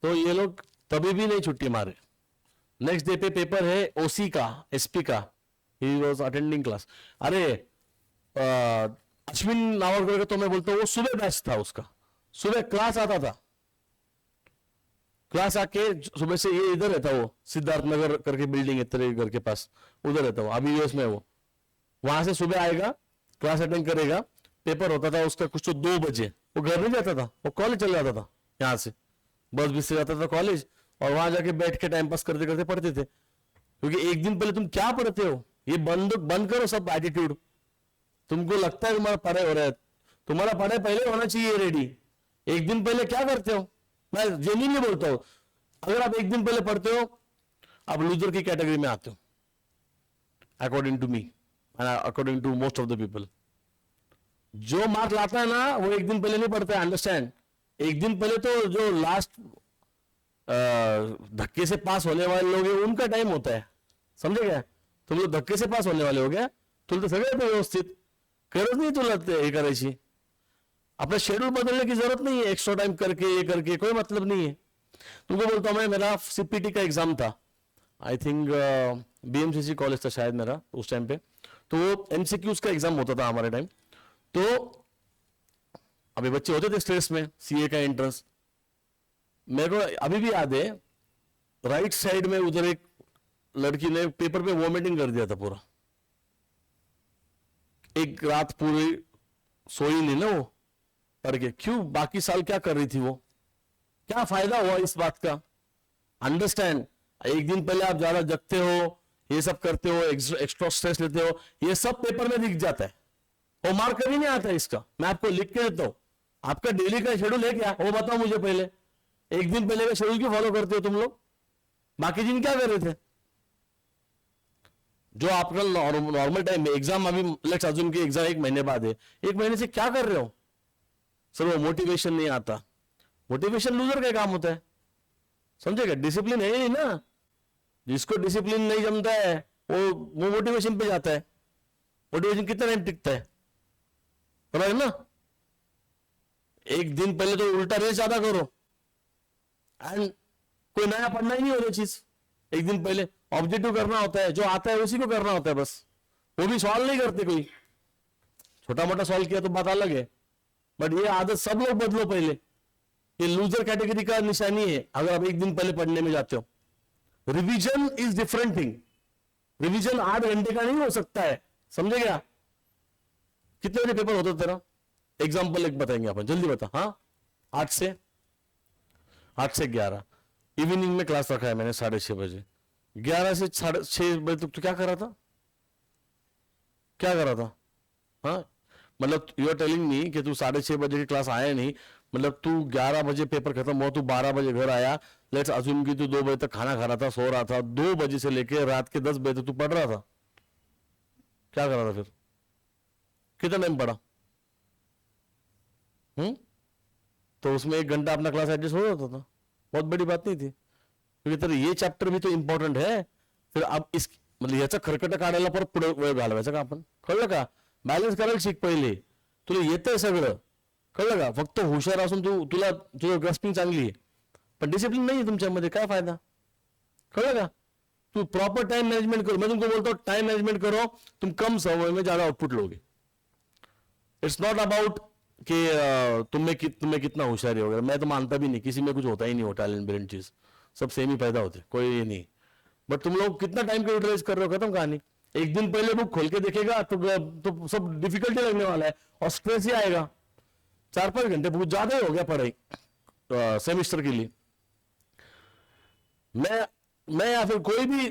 तो ये लोग तभी भी नहीं छुट्टी मारे। नेक्स्ट डे पे पेपर है ओसी का, एसपी का, ही वॉज अटेंडिंग क्लास। अरे अश्विन नावरकर का तो मैं बोलता हूँ वो सुबह बैच था उसका, सुबह क्लास आता था, क्लास आके सुबह से, ये इधर रहता वो सिद्धार्थ नगर करके बिल्डिंग है तेरे घर के पास, उधर रहता वो, अभी यूएस में वो। वहां से सुबह आएगा, क्लास अटेंड करेगा, पेपर होता था उसका कुछ तो 2 बजे, वो घर नहीं जाता था, वो कॉलेज चल जाता था, यहाँ से बस भी से जाता था कॉलेज, और वहां जाके बैठ के टाइम पास करते करते पढ़ते थे। क्योंकि एक दिन पहले तुम क्या पढ़ते हो, ये बंद बंद करो सब एटीट्यूड। तुमको लगता है तुम्हारा पढ़ाई हो रहा है, तुम्हारा पढ़ाई पहले होना चाहिए रेडी। एक दिन पहले क्या करते हो, मैं जेन्युइनली बोलता हूं, अगर आप एक दिन पहले पढ़ते हो आप लूजर की कैटेगरी में आते हो, according to me and according to most of the people. जो मार्क लाता है ना वो एक दिन पहले नहीं पढ़ता है, अंडरस्टैंड। एक दिन पहले तो जो लास्ट धक्के से पास होने वाले लोग हैं उनका टाइम होता है, समझे क्या? तुम लोग धक्के से पास होने वाले हो गया, तुला तर सगळं येतं व्यवस्थित, गरज नाही तुला हे करायची। अपना शेड्यूल बदलने की जरूरत नहीं है, एक्स्ट्रा टाइम करके ये करके कोई मतलब नहीं है। तुमको बोलता हूं मैं, मेरा सीपीटी का एग्जाम था, आई थिंक बीएमसीसी कॉलेज था शायद मेरा उस टाइम पे, तो वो एमसीक्यूज का एग्जाम होता था हमारे टाइम। तो अभी बच्चे होते थे स्ट्रेस में, सीए का एंट्रेंस, मेरे को अभी भी याद है, राइट साइड में उधर एक लड़की ने पेपर पे वॉमिटिंग कर दिया था पूरा, एक रात पूरी सोई नहीं ना वो पढ़ के। क्यों? बाकी साल क्या कर रही थी वो, क्या फायदा हुआ इस बात का? अंडरस्टैंड, एक दिन पहले आप ज्यादा जगते हो, ये सब करते हो, एक्स्ट्रा स्ट्रेस लेते हो, ये सब पेपर में दिख जाता है, वो मार्क कभी नहीं आता है इसका। मैं आपको लिख के देता हूं, आपका डेली का शेड्यूल है क्या वो बताओ मुझे पहले। एक दिन पहले का शेड्यूल क्यों फॉलो करते हो तुम लोग? बाकी दिन क्या कर रहे थे? जो आपका नॉर्मल टाइम में एग्जाम, अभी लेट्स अज्यूम कि एग्जाम 1 महीने बाद है, 1 महीने से क्या कर रहे हो? सर वो मोटिवेशन नहीं आता, मोटिवेशन लूजर का काम होता है, समझेगा? डिसिप्लिन है ही नहीं ना, जिसको डिसिप्लिन नहीं जमता है वो मोटिवेशन पे जाता है। मोटिवेशन कितना टाइम टिकता है, समझ ना? एक दिन पहले तो उल्टा रेस ज्यादा करो, एंड कोई नया पढ़ना ही नहीं हो रही चीज। एक दिन पहले ऑब्जेक्टिव करना होता है, जो आता है उसी को करना होता है बस, वो भी सॉल्व नहीं करते, कोई छोटा मोटा सॉल्व किया तो बात अलग है, बट ये आदत सब लोग बदलो पहले। ये लूजर कैटेगरी का निशानी है अगर आप एक दिन पहले पढ़ने में जाते हो। Revision is different thing, revision 8 घंटे का नहीं हो सकता है, समझे क्या? कितने बजे पेपर होता तेरा? एग्जाम्पल एक बताएंगे अपन, जल्दी बता। हाँ, 8 से 11 इवनिंग में क्लास रखा है मैंने 6:30 बजे। 11 से 6:30 बजे तक तो क्या कर रहा था, क्या कर रहा था? हाँ, मतलब यू आर टेलिंग मी कि तू 6:30 बजे की क्लास आया नहीं, मतलब तू 11 बजे पेपर खत्म हुआ, तू 12 बजे घर आया, लेट्स अज्यूम कि तू 2 बजे तक खाना खा रहा था, सो रहा था, 2 बजे से लेके रात के 10 बजे तक तू पढ़ रहा था, क्या कर रहा था फिर? कितना टाइम पढ़ा? तो उसमें 1 घंटा अपना क्लास एडजस्ट हो जाता था, बहुत बड़ी बात नहीं थी, क्योंकि तेरा ये चॅप्टर भी तो इम्पॉर्टंट है। फिर अब इस मतलब याचा खरकट काढायला परत पुढे वेळ घालवायचा का आपण? कळलं का? बॅलन्स करायला शिक पहिले, तुला येतंय सगळं, कळलं का? फक्त हुशार असून तुला तुझं ग्रास्पिंग चांगली आहे पण डिसिप्लिन नाही तुमच्यामध्ये, काय फायदा? कळलं का? तू प्रॉपर टाइम मैनेजमेंट करो, मैं तुमको बोलता हूं टाइम मैनेजमेंट करो, तुम कम समय में ज्यादा आउटपुट लोगे। इट्स नॉट अबाउट कि तुम्हें कितना होशियारी होगा, मैं तो मानता भी नहीं किसी में कुछ होता ही नहीं हो टैलेंट ब्रेन चीज, सब सेम ही पैदा होते, कोई ये नहीं। बट तुम लोग कितना टाइम को यूटिलाइज कर रहे हो, खत्म कहानी। एक दिन पहले बुक खोल के देखेगा तो सब डिफिकल्टी लगने वाला है और स्ट्रेस ही आएगा। 4-5 घंटे बहुत ज्यादा ही हो गया पढ़ाई सेमिस्टर के लिए। मैं या फिर कोई भी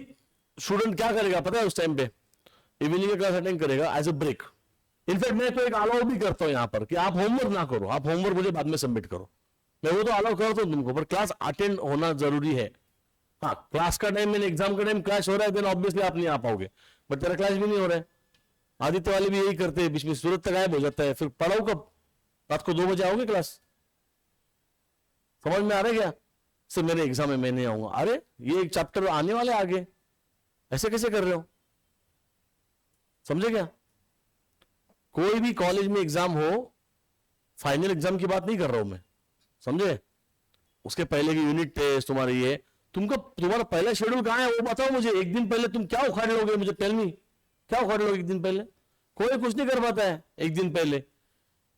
स्टूडेंट क्या करेगा पता है? उस टाइम पे इवनिंग क्लास अटेंड करेगा एज अ ब्रेक। इनफैक्ट मैं तो एक अलाउ भी करता हूं यहां पर कि आप होमवर्क ना करो, आप होमवर्क मुझे बाद में सबमिट करो, मैं वो तो अलाउ करता हूं तुमको, पर क्लास अटेंड होना जरूरी है। हाँ, क्लास का टाइम मैंने एग्जाम का टाइम क्लैश हो रहा है, देन ऑब्वियसली आप नहीं आ पाओगे, बट तेरा क्लैश भी नहीं हो रहा है। आदित्य वाले भी यही करते हैं, बीच में सूरत तक गायब हो जाता है, फिर पढ़ाओ कब? रात को 2 बजे आओगे क्लास? समझ में आ रहा है क्या? सर मेरे एग्जाम है मैं नहीं आऊंगा, अरे ये एक चैप्टर आने वाले आगे, ऐसे कैसे कर रहे हो? समझे क्या? कोई भी कॉलेज में एग्जाम हो, फाइनल एग्जाम की बात नहीं कर रहा हूं मैं, समझे? उसके पहले की यूनिट टेस्ट तुम्हारी ये, तुम्हारा पहला शेड्यूल कहाँ है वो बताओ मुझे। एक दिन पहले तुम क्या उखाड़ लोगे मुझे, टेल मी, क्या उखाड़ लोगे एक दिन पहले? कोई कुछ नहीं कर पाता है एक दिन पहले।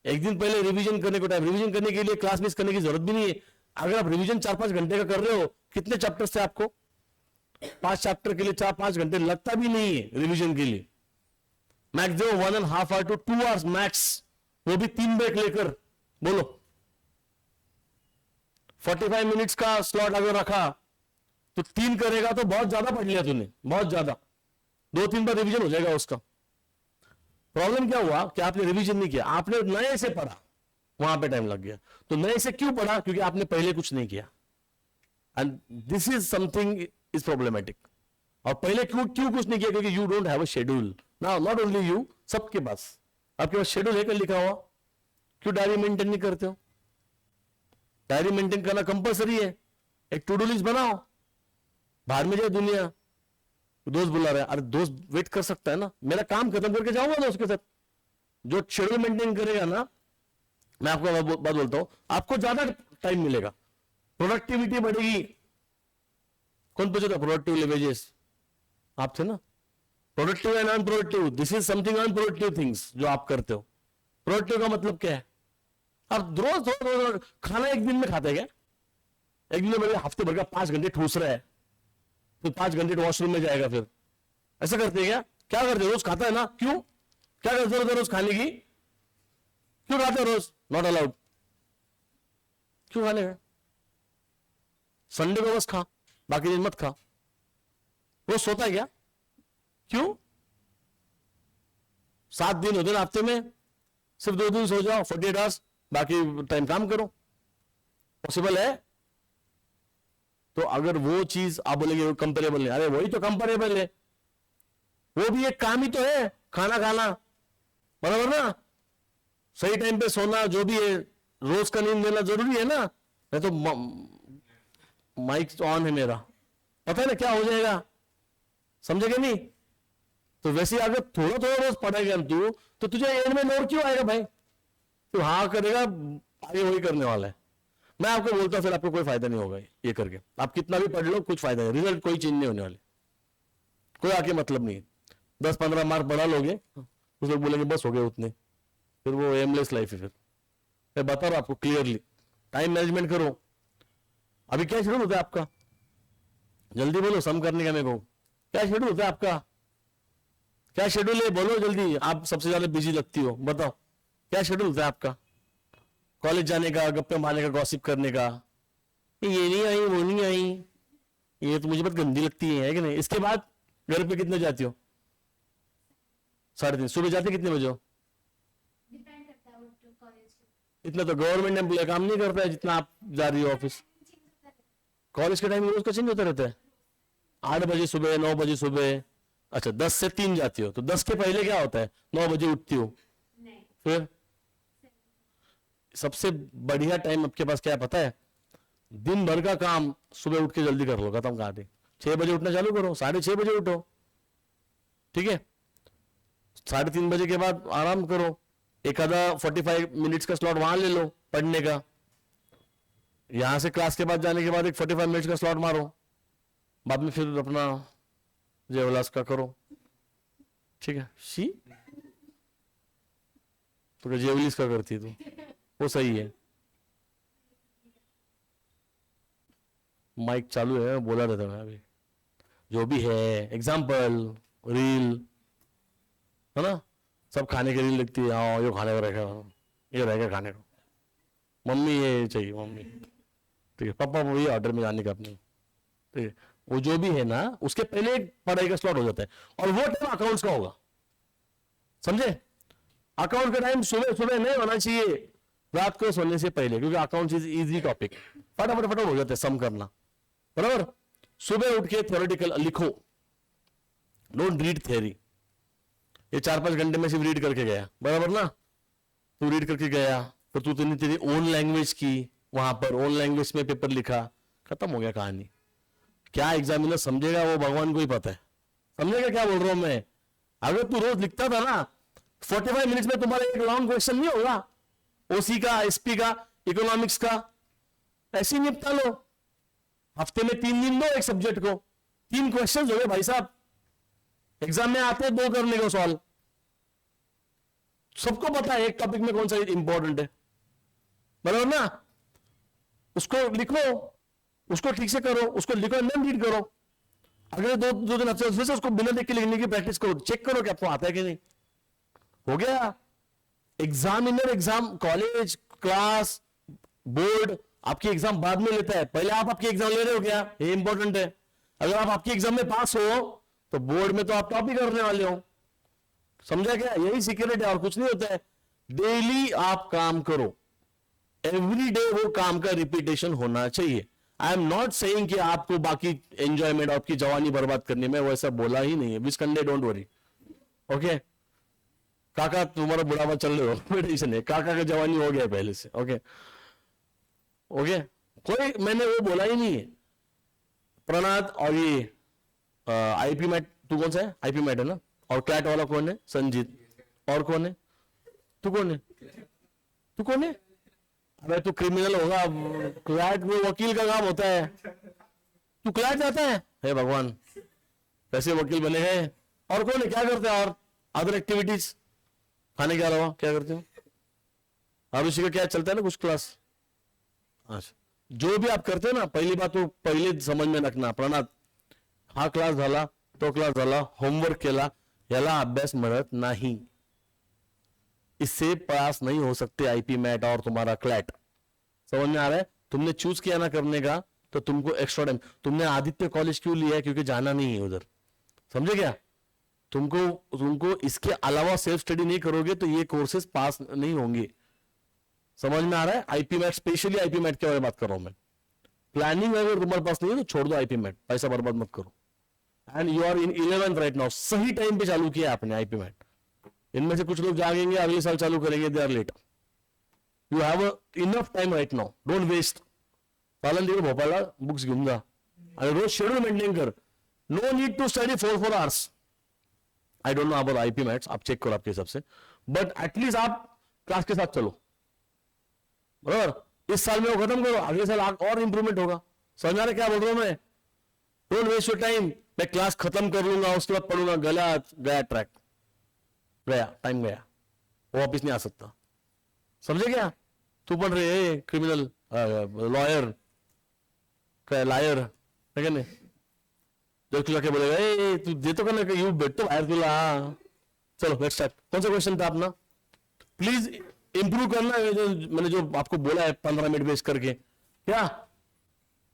एक दिन पहले रिवीजन करने को टाइम, रिवीजन करने के लिए क्लास मिस करने की जरूरत भी नहीं है। अगर आप रिवीजन 4-5 घंटे का कर रहे हो, कितने चैप्टर्स थे आपको? 5 चैप्टर के लिए 4-5 घंटे लगता भी नहीं है रिवीजन के लिए। Maximum 1.5 hour to 2 hours max, वो भी 3 ब्रेक लेकर। बोलो 45 मिनट्स का स्लॉट अगर रखा तो 3 करेगा तो बहुत ज्यादा पढ़ लिया तूने, बहुत ज्यादा। 2-3 बार रिवीजन हो जाएगा उसका। प्रॉब्लम क्या हुआ कि आपने रिवीजन नहीं किया, आपने नए से पढ़ा, वहां पे टाइम लग गया। तो नए से क्यों पढ़ा? क्योंकि आपने पहले कुछ नहीं किया, and this is something is problematic. और पहले क्यों कुछ नहीं किया? क्योंकि you don't have a schedule. Now not only you, सबके पास आपके पास शेड्यूल है क्या लिखा हुआ? क्यों डायरी मेंटेन नहीं करते हो? डायरी मेंटेन करना कंपलसरी है। एक टू डू लिस्ट बनाओ। बाहर में जाए दुनिया, दोस्त बुला रहे हैं, अरे दोस्त वेट कर सकता है ना, मेरा काम खत्म करके जाऊंगा दोस्त के साथ। जो शेड्यूल मेंटेन करेगा ना, मैं आपको बात बोलता हूं, आपको ज्यादा टाइम मिलेगा, प्रोडक्टिविटी बढ़ेगी। कौन पूछा था प्रोडक्टिव लेवेजेस? आप थे ना। Productive and unproductive, this is something unproductive things जो आप करते हो। प्रोडक्टिव का मतलब क्या है? आप रोज खाना एक दिन में खाते हैं क्या? एक दिन में हफ्ते भर का 5 घंटे ठूस रहा है, फिर 5 घंटे वॉशरूम में जाएगा, फिर ऐसा करते हैं क्या? क्या करते हैं? रोज खाता है ना, क्यों? क्या करते हो रोज खाने की? क्यों खाते हो रोज? Not allowed. क्यों खाने का? संडे को बस खा, बाकी दिन मत खा। रोज सोता है क्या? क्यों? 7 दिन होते ना हफ्ते में, सिर्फ 2 दिन सो जाओ 48 आवर्स, बाकी टाइम काम करो। पॉसिबल है? तो अगर वो चीज आप बोलेंगे कंपेरेबल नहीं, अरे वही तो कंपेरेबल है, वो भी एक काम ही तो है, खाना खाना, बराबर ना? सही टाइम पे सोना, जो भी है, रोज का नींद लेना जरूरी है ना। नहीं तो माइक ऑन है मेरा, पता है ना क्या हो जाएगा, समझेगा नहीं? तो वैसे अगर थोड़ा थोड़ा रोज पढ़ेगा तू, तो तुझे एंड में नोट क्यों आएगा भाई? तू हाँ करेगा, आगे वही करने वाला है। मैं आपको बोलता हूं फिर आपको कोई फायदा नहीं होगा ये करके। आप कितना भी पढ़ लो कुछ फायदा नहीं, रिजल्ट कोई चेंज नहीं होने वाले, कोई आके मतलब नहीं। 10-15 मार्क बढ़ा लोगे, उस लोग बोलेंगे बस हो गए उतने, फिर वो एमलेस लाइफ है। फिर मैं बता रहा हूं आपको क्लियरली, टाइम मैनेजमेंट करो। अभी क्या शेड्यूल होता है आपका? जल्दी बोलो, सम करने का मेरे को। क्या शेड्यूल होता है आपका? क्या शेड्यूल है बोलो जल्दी। आप सबसे ज्यादा बिजी लगती हो, बताओ क्या शेड्यूल होता है आपका? कॉलेज जाने का, गप्पे मारने का, गॉसिप करने का, ये नहीं आई वो नहीं आई, ये तो मुझे बहुत गंदी लगती है कि नहीं? इसके बाद घर पे कितने जाती हो? 3:30। सुबह जाते कितने बजे हो? इतना तो गवर्नमेंट एम्प्लॉय काम नहीं करता है जितना आप जा रही हो ऑफिस। कॉलेज का टाइम रोज का चेंज होता रहता है। 8 बजे सुबह, 9 बजे सुबह। अच्छा 10 से 3 जाती हो, तो 10 के पहले क्या होता है? 9 बजे उठती हो। फिर सबसे बढ़िया टाइम आपके पास क्या है पता है? दिन भर का काम सुबह उठ के जल्दी कर लो, खत्म कर दे। 6 बजे उठना चालू करो, 6:30 बजे उठो, ठीक है? 3:30 बजे के बाद आराम करो, एक आधा 45 मिनट्स का स्लॉट वहां ले लो पढ़ने का। यहां से क्लास के बाद जाने के बाद एक 45 मिनट्स का स्लॉट मारो, बाद में फिर अपना जयवलास का करो, ठीक है? सी तो जेवलिस का करती तू, वो सही है। माइक चालू है, बोला रहता मैं अभी। जो भी है एग्जाम्पल, रील है ना, सब खाने की रील लिखती है। हाँ ये खाने को रहेगा, ये रहेगा खाने को, मम्मी ये चाहिए मम्मी, ठीक है? पापा वो ये ऑर्डर में जाने का अपने, ठीक है? वो जो भी है ना, उसके पहले पढ़ाई का स्लॉट हो जाता है, और वो टाइम अकाउंट्स का होगा, समझे? अकाउंट का टाइम सुबह सुबह नहीं होना चाहिए, रात को सोने से पहले, क्योंकि अकाउंट इज इजी टॉपिक, फटाफट फटाफट हो जाता है सम करना, बराबर? सुबह उठ के थ्योरेटिकल लिखो, डोंट रीड थ्योरी। ये 4-5 घंटे में सिर्फ रीड करके गया, बराबर ना? तू रीड करके गया, फिर तूने तेरी ओन लैंग्वेज की, वहां पर ओन लैंग्वेज में पेपर लिखा, खत्म हो गया कहानी। क्या एग्जामिनर समझेगा वो भगवान को ही पता है, समझेगा क्या बोल रहा हूं मैं? अगर तू रोज लिखता था ना, 45 मिनट्स में तुम्हारा एक लॉन्ग क्वेश्चन नहीं होगा, ओसी का, एसपी का, इकोनॉमिक्स का, ऐसे ही निपटा लो, हफ्ते में 3 दिन दो एक सब्जेक्ट को, 3 क्वेश्चन हो गए भाई साहब, एग्जाम में आते हैं 2 करने को सॉल्व। सबको पता है एक टॉपिक में कौन सा इंपॉर्टेंट है, बराबर ना? उसको लिखो, उसको ठीक से करो, उसको लिखो एंड रीड करो। अगले 2 दिन हफ्ते फिर से उसको बिना देख के लिखने की प्रैक्टिस करो, चेक करो कि आपको आता है कि नहीं। हो गया। Examiner exam, college, class, board आपकी एग्जाम बाद में लेता है, पहले आप आपकी एग्जाम ले रहे हो क्या, ये इंपॉर्टेंट है। अगर आप आपकी एग्जाम में पास हो तो बोर्ड में तो आप टॉप ही करने वाले हो, समझा क्या? यही सीक्रेट है और कुछ नहीं होता है। डेली आप काम करो, एवरी डे वो काम का रिपीटेशन होना चाहिए। आई एम नॉट सेइंग कि आपको बाकी एंजॉयमेंट, आपकी जवानी बर्बाद करनी, में वैसा बोला ही नहीं है। विस्कंडे डोंट वरी, ओके? काका तुम्हारा बुढ़ापा चल रहे हो, टेंशन है, काका का जवानी हो गया पहले से, ओके ओके। कोई मैंने वो बोला ही नहीं है। प्रणाद और ये आईपी मैट, तू कौन सा है? आईपी मैट है ना? और क्लैट वाला कौन है? संजीत। और कौन है? तू कौन है? तू कौन है? अबे तू क्रिमिनल होगा, क्लैट वो वकील का काम होता है, तू क्लैट जाता है? हे भगवान, कैसे वकील बने हैं? और कौन है? क्या करते हैं? और अदर एक्टिविटीज, खाने के अलावा क्या करते हो? आरुषि का क्या चलता है ना कुछ क्लास? अच्छा, जो भी आप करते हो ना, पहली बात तो पहले समझ में रखना, प्रणात, हा क्लास झाला, तो क्लास झाला, होमवर्क केला, याला अभ्यास म्हणत नहीं। इससे पास नहीं हो सकते आईपी मैट और तुम्हारा क्लैट। समझ में आ रहा है? तुमने चूज किया ना करने का, तो तुमको एक्स्ट्रा टाइम, तुमने आदित्य कॉलेज क्यों लिया है? क्योंकि जाना नहीं है उधर, समझे क्या? तुमको तुमको इसके अलावा सेल्फ स्टडी नहीं करोगे तो ये कोर्सेज पास नहीं होंगे। समझ में आ रहा है? IP mat, specially IP mat के बारे में बात कर रहा हूं मैं। प्लानिंग अगर तुम्हारे पास नहीं है तो छोड़ दो आईपी मैट, पैसा बर्बाद मत करो। And you are in 11th right now, सही टाइम पे चालू किया आपने आईपी मैट। इनमें से कुछ लोग जागेंगे अगले साल चालू करेंगे, they are late. You have enough time right now, don't waste. पालन दिवस भोपाळला बुक्स घेऊन जा आणि रोज शेड्यूल मेंटेन कर। No need to study 4 hours. I don't know about IP mats, आप चेक करो आपके हिसाब से, बट एटलीस्ट आप क्लास के साथ चलो, बराबर? इस साल में वो खत्म करो, अगले साल और इंप्रूवमेंट होगा। समझ आ रहा है क्या बोल रहा हूं मैं? Don't waste your time. मैं क्लास खत्म कर लूंगा, उसके बाद पढ़ूंगा, गया ट्रैक, गया टाइम, गया, वो वापिस नहीं आ सकता। समझे क्या? तू पढ़ रहे क्रिमिनल, लॉयर, लायर, है नहीं? जब तुला क्या बोलेगा, ए तू देतो का ना, यू भेटतो बाहेर तुला। चलो लेट्स स्टार्ट। कौन सा क्वेश्चन था अपना? प्लीज इंप्रूव करना है, मैंने जो आपको बोला है 15 मिनट वेस्ट करके, क्या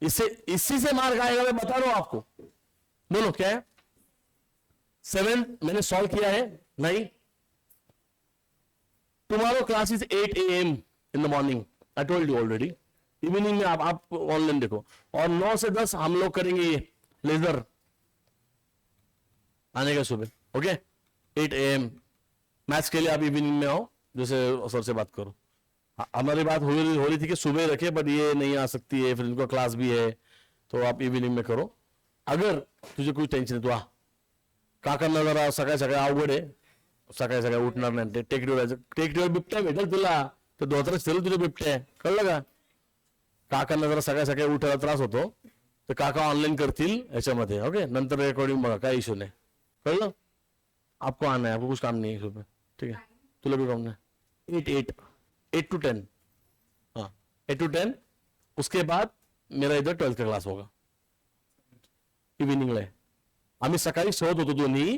इससे इसी से मार्क आएगा? मैं बता रहा हूं आपको। बोलो क्या है? 7 मैंने सॉल्व किया है, नहीं? Tomorrow class is 8 AM in the morning, I told you already. Evening में आप ऑनलाइन देखो, और 9 से 10 हम लोग करेंगे ये लेजर, आने का सुबह, ओके? 8 AM मैथ्स के लिए आप इवनिंग में आओ, जैसे सर से बात करो। हमारी बात हो रही थी कि सुबह रखे, बट ये नहीं आ सकती है, फिर इनको क्लास भी है, तो आप इवनिंग में करो। अगर तुझे कोई टेन्शन आहे, तू आ, काकांना जरा सकाळी सकाळी अवघड आहे, सकाळी सकाळी उठणार नाही, टेकडीवर बिबट्या भेटेल तुला, तर धोत्रच ठेवलं तुझे बिबट्या, कळलं का? काकांना जरा सकाळी सकाळी उठायला त्रास होतो, तर काका ऑनलाईन करतील याच्यामध्ये, ओके? नंतर रेकॉर्डिंग बघा, काही इश्यू नाही, कळलं? आपको आना है, आपको कुछ काम नहीं है सुबह, ठीक है? तुला भी काम नहीं। 8 to 10, हाँ 8 to 10। उसके बाद मेरा इधर 12th का क्लास होगा इव्हिनिंगला। आम्ही सकाळी सोबत होतो दोन्ही,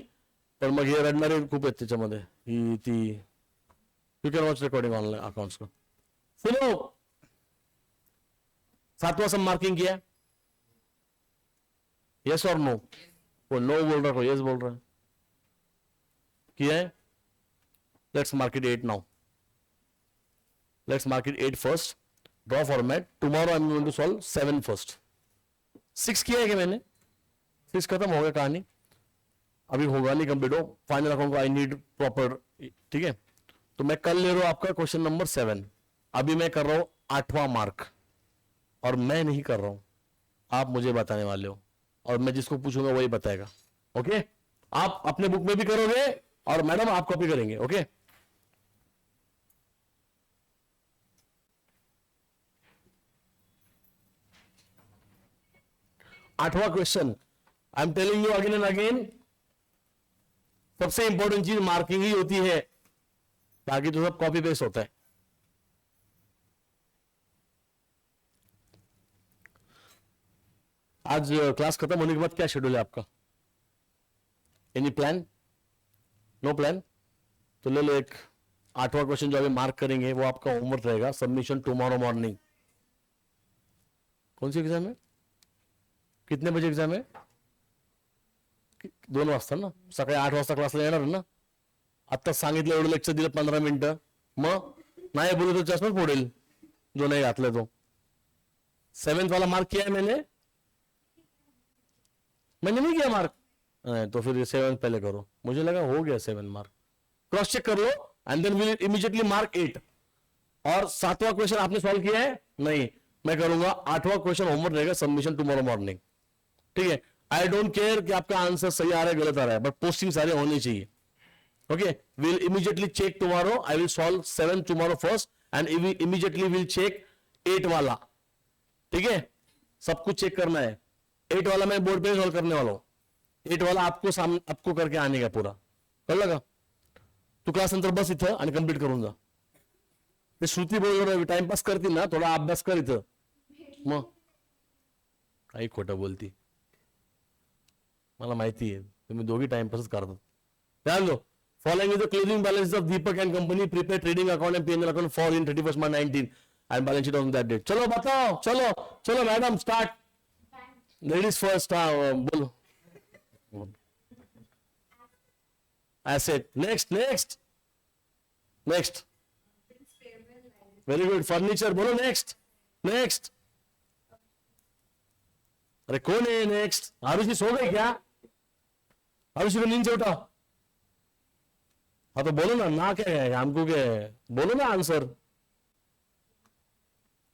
पण मग हे रडणारे खूप आहेत त्याच्यामध्ये, ही ती। You can watch recording online accounts को। सुनो, 7वां सम मार्किंग किया? यस और नो? वो नो बोल रहा है, यस बोल रहा है, किया है? Let's mark it 8 now. Let's mark it 8 first. Draw format. Tomorrow I'm going to solve 7 first. 6 किया है कि मैंने? 6 खत्म हो गया कहानी, अभी होगा नहीं कंप्लीट हो। फाइनल अकाउंट को आई नीड प्रॉपर, ठीक है? तो मैं कल ले रहा हूं आपका क्वेश्चन नंबर 7। अभी मैं कर रहा हूं 8वां मार्क, और मैं नहीं कर रहा हूं, आप मुझे बताने वाले हो, और मैं जिसको पूछूंगा वही बताएगा, ओके? आप अपने बुक में भी करोगे और मैडम आप कॉपी करेंगे, ओके? 8वां question, I am telling you again and again, सबसे इंपॉर्टेंट चीज मार्किंग ही होती है, बाकी तो सब कॉपी पेस्ट होता है। आज क्लास खत्म होने के बाद क्या शेड्यूल है आपका? Any plan? No plan? तो ले लो एक 8वां क्वेश्चन जो अभी मार्क करेंगे वो आपका होमवर्क रहेगा, सबमिशन टुमारो मॉर्निंग। कौन सी एग्जाम है? कितने बजे एग्जाम है? 2 वाजता ना, सकाळी 8 वाजता क्लासला येणार ना? आत्ताच सांगितलं एवढं लेक्चर दिलं 15 मिनिटं, मग नाही बोलू तो चष्मा फोडेल जो नाही घातलं तो। 7th वाला मार्क किया है मैंने नहीं किया मार्क, तो फिर 7 पहले करो, मुझे लगा हो गया 7 मार्क, क्रॉस चेक कर लो and then will immediately mark 8। और 7वां क्वेश्चन आपने सॉल्व किया है? नहीं, मैं करूंगा। 8वां क्वेश्चन होमवर्क रहेगा, सबमिशन टुमारो मॉर्निंग, ठीक है? आई डोंट केयर कि आपका आंसर सही आ रहा है गलत आ रहा है, बट पोस्टिंग सारे होनी चाहिए। Okay, will immediately check tomorrow, I will solve 7 tomorrow first and immediately will check 8 वाला, ठीक है? सब कुछ चेक करना है। 8 वाला मैं बोर्ड पे सॉल्व करने वाला हूं। 8 वाला आपको सामने आपको करके आने का पूरा, कळलं का? तू क्लास नंतर बस इथं आणि कंप्लीट करून जा। ते श्रुती बरोबर टाइमपास करतील ना, थोडा अभ्यास कर इथं, मग काही खोटं बोलती, मला माहिती आहे तुम्ही दोघी टाइमपासच करतात। ध्यान दो, following is the closing balance of Deepak and company, prepare trading account and P&L account for in 31st March 19 and balance sheet on that date. चलो बताओ, चलो चलो मैडम स्टार्ट, लेडीज फर्स्ट। बोलो asset, next next next, very good. Furniture, बोलो next next. अरे कौन है next? Arushi सो गई क्या? आरुषि को नींद से उठा। हाँ तो बोलो ना क्या है हमको, क्या है बोलो ना आंसर।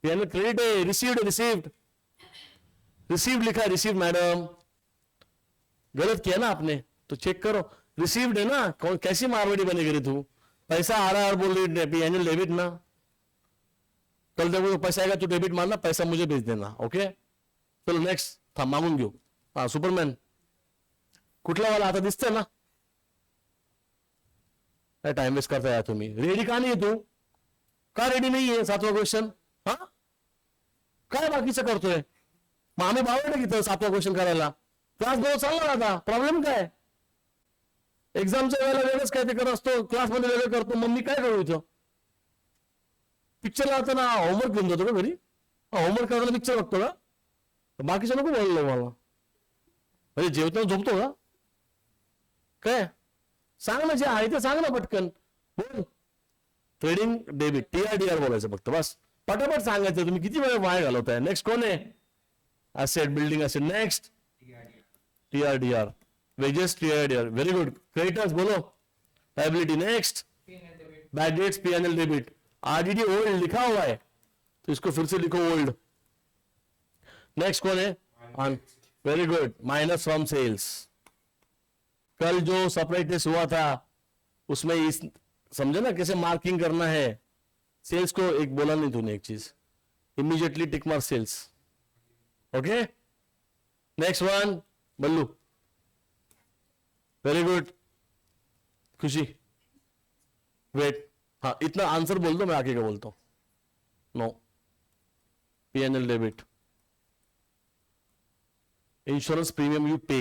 क्रेडिट है, रिसीव्ड रिसीव्ड रिसीव्ड लिखा है, रिसीव्ड मैडम, गलत किया ना आपने, तो चेक करो। रिसीव्ड है ना, कौन कैसी मारवाड़ी बनेगी रे तू? पैसा आ रहा है और बोल रही P&L डेबिट ना, कल देखो तो पैसा आएगा तो डेबिट मारना, पैसा मुझे भेज देना, ओके? चलो नेक्स्ट, था मागून घेऊ। हाँ सुपरमॅन, कुठला वाला आता दिसतंय ना? काय टाइम वेस्ट करता यार तुम्ही? रेडी का नाही तू? का रेडी नाही आहे? 7वां क्वेश्चन, हा काय बाकीचं करतोय? मग आम्ही बावडलं की 7वां क्वेश्चन करायला, क्लास बरोबर चालला आता, प्रॉब्लेम काय? एक्झामच्या वेळेला वेगळंच काय ते करत असतो, क्लासमध्ये वेगळं करतो, मग मी काय करू इथं? पिक्चर लावताना होमवर्क घेऊन जातो का घरी? होमवर्क करायला पिक्चर बघतो का? बाकीचं नको बोललो मला, म्हणजे जेवताना झोपतो का काय? सांग ना, जे आहे ते सांग ना पटकन, बोल। ट्रेडिंग डेबिट, TRDR बोलायचं फक्त, बस पटापट सांगायचं। तुम्ही किती वेळ वाया घालवताय? नेक्स्ट कोण आहे? Asset, building asset, next TRDR, wages TRDR, very good. Creditors बोलो, liability, next bad debts P&L debit. RDD old लिखा हुआ है तो इसको फिर से लिखो ओल्ड। नेक्स्ट कौन है? Very good, minus from sales. कल जो सरप्राइज हुआ था उसमें इस समझे ना कैसे मार्किंग करना है। सेल्स को एक बोला नहीं तूने, एक चीज immediately tick mark sales, okay? Next one Ballu, very good. Khushi, wait, हाँ इतना आंसर बोल दो, मैं आगे का बोलता हूं। No, P&L debit, insurance premium you pay,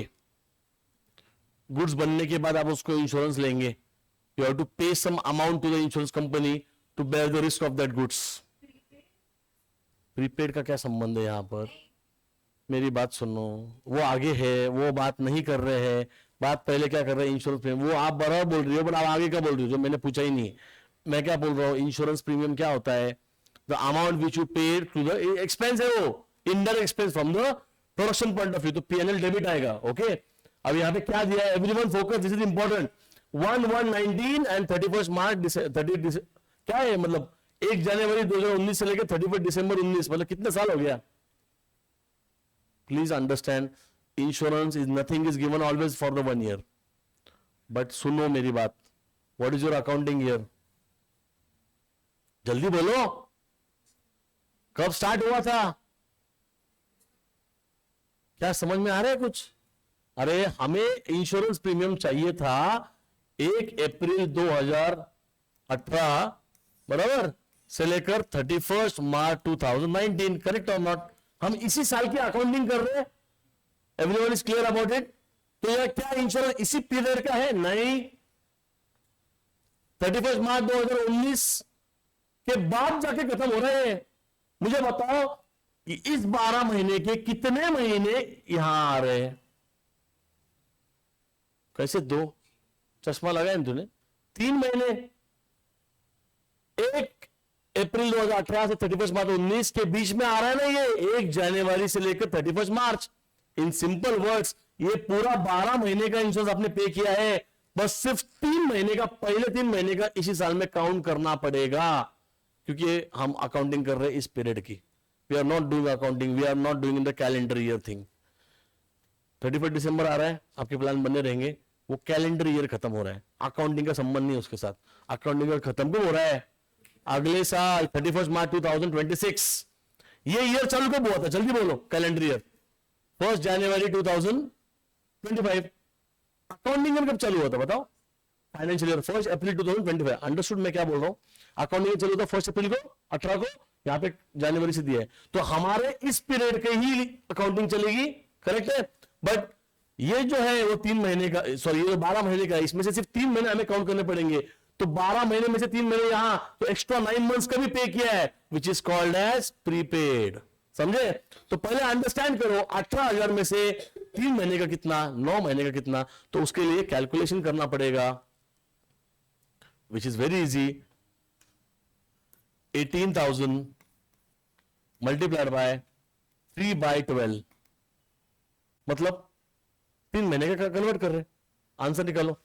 goods बनने के बाद आप उसको इंश्योरेंस लेंगे, you have to pay some amount to the insurance company to bear the risk of that goods. Prepaid का क्या संबंध है यहां पर? मेरी बात सुनो, वो आगे है, वो बात नहीं कर रहे हैं, बात पहले क्या कर रहे हैं? Insurance premium. वो आप बराबर बोल रही हो, बट आप आगे क्या बोल रही हो जो मैंने पूछा ही नहीं। मैं क्या बोल रहा हूँ, इंश्योरेंस प्रीमियम क्या होता है? The amount which you paid to the expense है, वो indirect expense from the production point of view, तो P&L डेबिट आएगा, ओके? अब यहाँ पे क्या दिया है? Everyone focus, this is important. 1/1/19 and 31st March 30 क्या है मतलब? 1 जनवरी 2019 से लेकर 31 दिसंबर 19, मतलब कितने साल हो गया? Please understand, insurance is nothing is given always for the 1 year, but सुनो मेरी बात, what is your accounting year? जल्दी बोलो, कब स्टार्ट हुआ था? क्या समझ में आ रहा है कुछ? अरे हमें इंश्योरेंस प्रीमियम चाहिए था 1 अप्रैल 2018 बराबर से लेकर 31 मार्च 2019, करेक्ट और नॉट? हम इसी साल की अकाउंटिंग कर रहे हैं। Everyone is clear about it? तो यह क्या इंश्योरेंस इसी पीरियड का है? नहीं, 31 मार्च 2019 के बाद जाके खत्म हो रहे हैं। मुझे बताओ कि इस 12 महीने के कितने महीने यहां आ रहे हैं? कैसे? 2 चश्मा लगाया तूने? 3 महीने। 1 अप्रैल 2018 से 31 मार्च 19 के बीच में आ रहा है ना ये, 1 जनवरी से लेकर 31 मार्च। इन सिंपल वर्ड्स ये पूरा 12 महीने का इंश्योरेंस आपने पे किया है, बस सिर्फ 3 महीने का, पहले 3 महीने का इसी साल में काउंट करना पड़ेगा, क्योंकि हम अकाउंटिंग कर रहे हैं इस पीरियड की। We are not doing accounting, we are not doing in the calendar year thing. 31 दिसंबर आ रहा है, आपके प्लान बने रहेंगे, वो कैलेंडर ईयर खत्म हो रहा है, अकाउंटिंग का संबंध नहीं उसके साथ। अकाउंटिंग ईयर खत्म क्यों हो रहा है? अगले साल 31 मार्च 2026। ये ईयर चालू कब हुआ था? जल्दी बोलो। कैलेंडर ईयर 1 जनवरी 2025। अकाउंटिंग ईयर कब चालू हुआ था बताओ? फाइनेंशियल ईयर 1 अप्रैल 2025। अंडरस्टूड मैं क्या बोल रहा हूं? अकाउंटिंग ईयर चालू था 1 अप्रैल को, 18 को, यहां पे जनवरी से दिया है, तो हमारे इस पीरियड के ही अकाउंटिंग चलेगी, करेक्ट है? बट ये जो है वो 3 महीने का, सॉरी ये 12 महीने का, इसमें से सिर्फ 3 महीने हमें काउंट करने पड़ेंगे। तो 12 महीने में से 3 महीने यहां, तो एक्स्ट्रा 9 मंथ्स का भी पे किया है, which is called as prepaid. समझे? तो पहले अंडरस्टैंड करो 18,000 में से 3 महीने का कितना, 9 महीने का कितना, तो उसके लिए कैलकुलेशन करना पड़ेगा, which is very easy. 18,000 multiplied by 3/12, मतलब 3 महीने का कन्वर्ट कर रहे हैं। आंसर निकालो,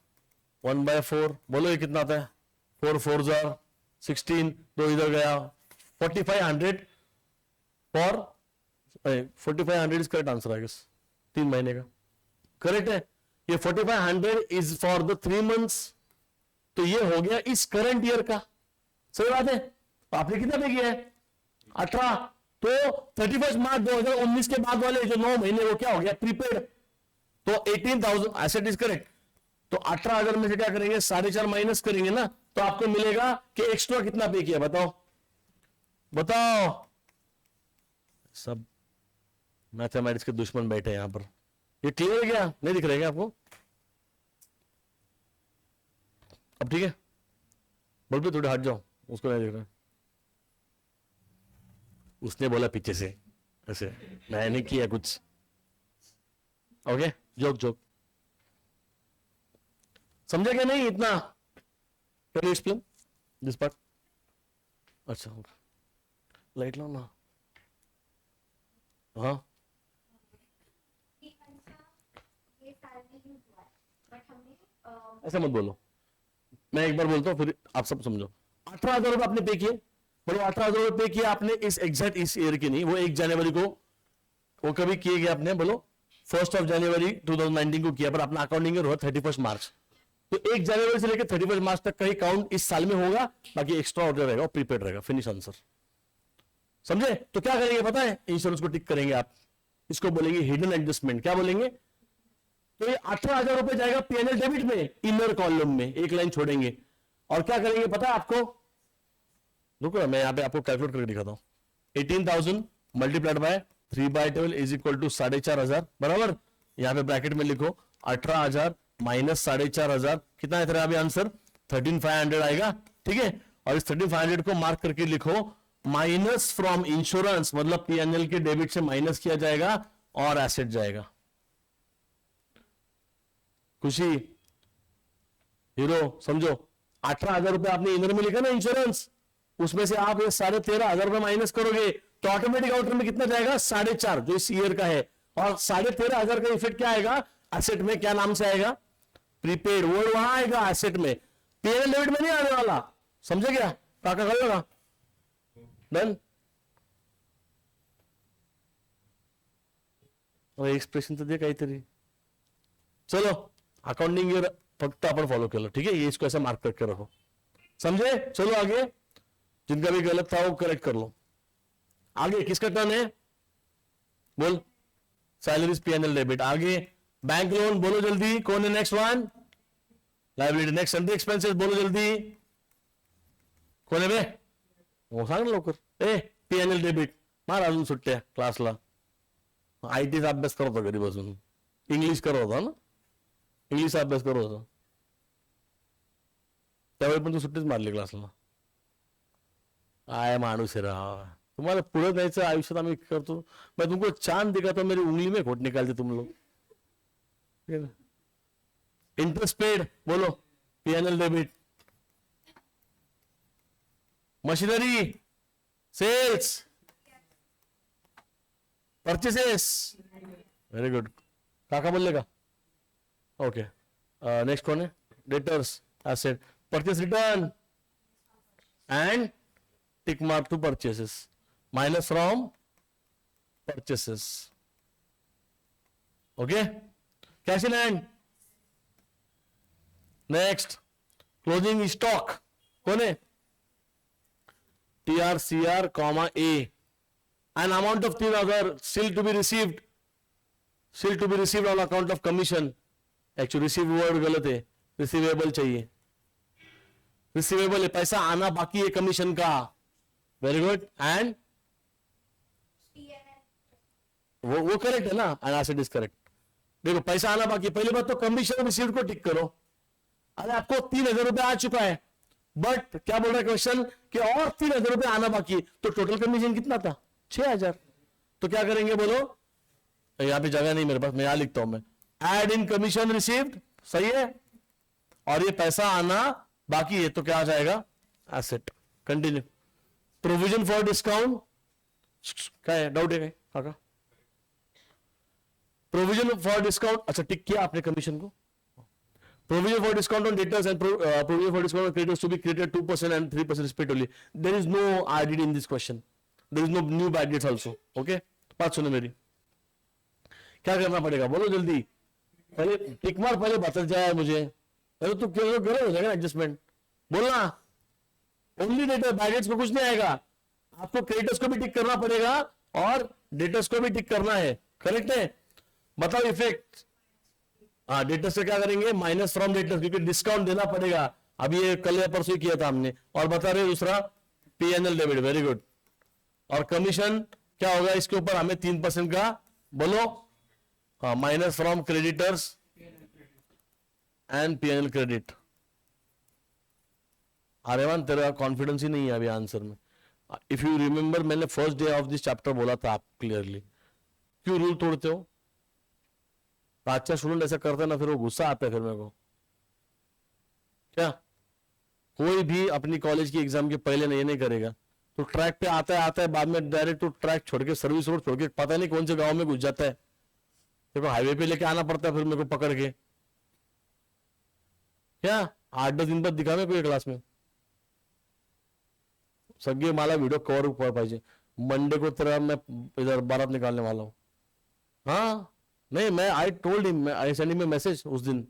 1/4। बोलो ये कितना आता है? 4 4 जार 16, 2 इधर गया, 4500 for 4500 is correct answer I guess. 3 महीने का करेक्ट है। ये 4500 इज फॉर द 3 मंथ्स, तो ये हो गया इस करंट ईयर का। सही बात है? तो आपने कितना पे किया है? 18। तो 31 मार्च 2019 के बाद वाले जो 9 महीने वो क्या हो गया? प्रीपेड। तो 18,000 एसेट इज करेक्ट। तो 18,000 में से क्या करेंगे? 4.5 माइनस करेंगे ना, तो आपको मिलेगा कि एक्स्ट्रा कितना पे किया, बताओ बताओ। सब मैथमेटिक्स के दुश्मन बैठे हैं यहां पर। ये क्लियर है क्या? नहीं दिख रहा है क्या आपको? अब ठीक है, बोल पे थोड़े हट जाओ, उसको नहीं दिख रहा है। उसने बोला पीछे से ऐसे, मैंने किया कुछ। Okay, joke joke. समझा क्या नहीं इतना? Can you explain this part? अच्छा, लाइट लो ना। हाँ, ऐसा मत बोलो, मैं एक बार बोलता हूं फिर आप सब समझो। 18,000 रुपए आपने पे किए, बोलो 18,000 रुपए पे किए आपने इस एग्जैक्ट इस ईयर के नहीं, वो 1 जनवरी को, वो कभी किए गए आपने? बोलो 1 जनवरी 2019 को किया, पर अपना अकाउंटिंग ईयर हुआ 31 मार्च। तो 1 जनवरी से लेकर 31 मार्च तक का ही काउंट इस साल में होगा, बाकी एक्स्ट्रा ऑर्डर रहेगा, प्रीपेड रहेगा। Finish answer. समझे? तो क्या करेंगे पता है? इंश्योरेंस को टिक करेंगे आप, इसको बोलेंगे हिडन एडजस्टमेंट। क्या बोलेंगे? तो ये 18,000 रुपए जाएगा पीएनएल डेबिट में, इनर कॉलम में एक लाइन छोड़ेंगे, और क्या करेंगे पता है आपको? रुको मैं यहां पे आपको कैलकुलेट करके दिखाता हूं। 18,000 multiplied by 3/12 is equal to 4,500, बराबर। यहां पे ब्रैकेट में लिखो 18,000 माइनस 4,500, कितना है तेरा अभी आंसर? 13,500 आएगा, ठीक है। और इस 13,500 को मार्क करके लिखो माइनस फ्रॉम इंश्योरेंस, मतलब पीएनएल के डेबिट से माइनस किया जाएगा और एसेट जाएगा। खुशी हीरो समझो, 18,000 रुपए आपने इनर में लिखा ना इंश्योरेंस, उसमें से आप ये 13,500 रुपए माइनस करोगे तो ऑटोमेटिक आउटर में कितना जाएगा? 4.5 जो इस ईयर का है। और 13,500 का इफेक्ट क्या आएगा एसेट में? क्या नाम से आएगा? प्रीपेड। वर्ड वहां आएगा एसेट में, पीएनएल डेबिट में नहीं आने वाला। समझे क्या? काका कर लेगा। डन। एक्सप्रेशन तो दे काहीतरी। चलो अकाउंटिंग ईयर फक्त आपण फॉलो केलं, ठीक है। ये इसको ऐसा मार्क करके रखो, समझे? चलो आगे, जिनका भी गलत था वो करेक्ट कर लो। आगे किसका टर्न है? बोल। Salaries PNL debit. आगे बैंक लोन, बोलो जल्दी, कौन है next one? Liability. Next sundry expenses, बोलो जल्दी, कोण आहे बे? हो सांग ना लवकर. PNL debit. मार अजून सुट्ट्या क्लासला. आयटीचा अभ्यास करत होता घरी बसून. इंग्लिश करत होता ना, इंग्लिशचा अभ्यास करत होता त्यावेळी पण तू सुट्टीच मारली क्लासला. आय माणूस है राव. तुम्हाला पुढे जायचं आयुष्यात आम्ही करतो. मैं तुमको चांद दिखाता मेरी उंगली में खोट निकालते तुम लोग. इंटरेस्ट पेड, बोलो PNL debit. Machinery, sales, purchases. Very good. काका बोलले का? ओके. नेक्स्ट कौन है? Debtors, asset, purchase return and tick mark to purchases, minus from purchases. Okay. Cash in hand. Next closing stock, कौन है? TRCR, A. An amount of 3,000 still to be received. Still to be received on account of commission. Actually receive word गलत है, receivable चाहिए. Receivable है, पैसा आना बाकी है कमीशन का. Very good. एंड वो करेक्ट है ना, एंड एसेट इज करेक्ट. देखो पैसा आना बाकी, पहली बात तो कमीशन रिसीव्ड को टिक करो. अरे आपको 3,000 रुपए आ चुका है, बट क्या बोल रहा है क्वेश्चन कि और 3,000 रुपए आना बाकी, तो टोटल कमीशन कितना था? 6,000. तो क्या करेंगे बोलो? यहां पे जगह नहीं मेरे पास, मैं यहां लिखता हूं मैं. एड इन कमीशन रिसीव्ड, सही है, और ये पैसा आना बाकी है, तो क्या आ जाएगा? Asset. Continue. Provision for discount, क्या है? डाउट है क्या काका? प्रोविजन फॉर डिस्काउंट, अच्छा टिक किया आपने कमीशन को. Provision for discount on debtors and provision for discount on creditors to be created 2% and 3% respectively. There is no IDD in this question. There is no new bad debts also. Okay? बात सुनो मेरी. क्या करना पड़ेगा बोलो जल्दी. पहले टिक मार, पहले बता जाए मुझे. अरे तू क्यों गलत हो जाएगा एडजस्टमेंट. बोलना. ओनली डेटर, बैड डेट्स में कुछ नहीं आएगा. आपको क्रेडिटर्स को भी टिक करना पड़ेगा और डेटर्स को भी टिक करना है. करेक्ट है? बताओ इफेक्ट. हाँ, डेटर्स से क्या करेंगे? माइनस फ्रॉम डेटर्स, क्योंकि डिस्काउंट देना पड़ेगा. अभी ये कल या परसों किया था हमने. और बता रहे दूसरा पीएनएल डेबिट. Very good. और कमीशन क्या होगा इसके ऊपर? हमें 3% का बोलो. हाँ, minus from creditors and PNL credit. Aryaman तेरा कॉन्फिडेंस ही नहीं है अभी आंसर में. इफ यू रिमेंबर, मैंने first day of this chapter बोला था आप क्लियरली. क्यों रूल तोड़ते हो? अच्छा स्टूडेंट ऐसा करता है ना, फिर वो गुस्सा आता है फिर मेरे को. क्या कोई भी अपनी कॉलेज की एग्जाम के पहले नहीं नहीं करेगा, तो ट्रैक पे आता है बाद में डायरेक्ट तो ट्रैक छोड़ के, सर्विस रोड छोड़ के पता नहीं कौन से गांव में घुस जाता है. देखो हाईवे पे लेके आना पड़ता है फिर मेरे को पकड़ के. क्या 8-10 दिन बाद दिखावे कोई क्लास में. सगळे मला व्हिडिओ कवर पाहिजे. मंडे को तेरा मैं इधर बारात निकालने वाला हूं. हाँ नहीं, मैं I told him, I send him message उस दिन.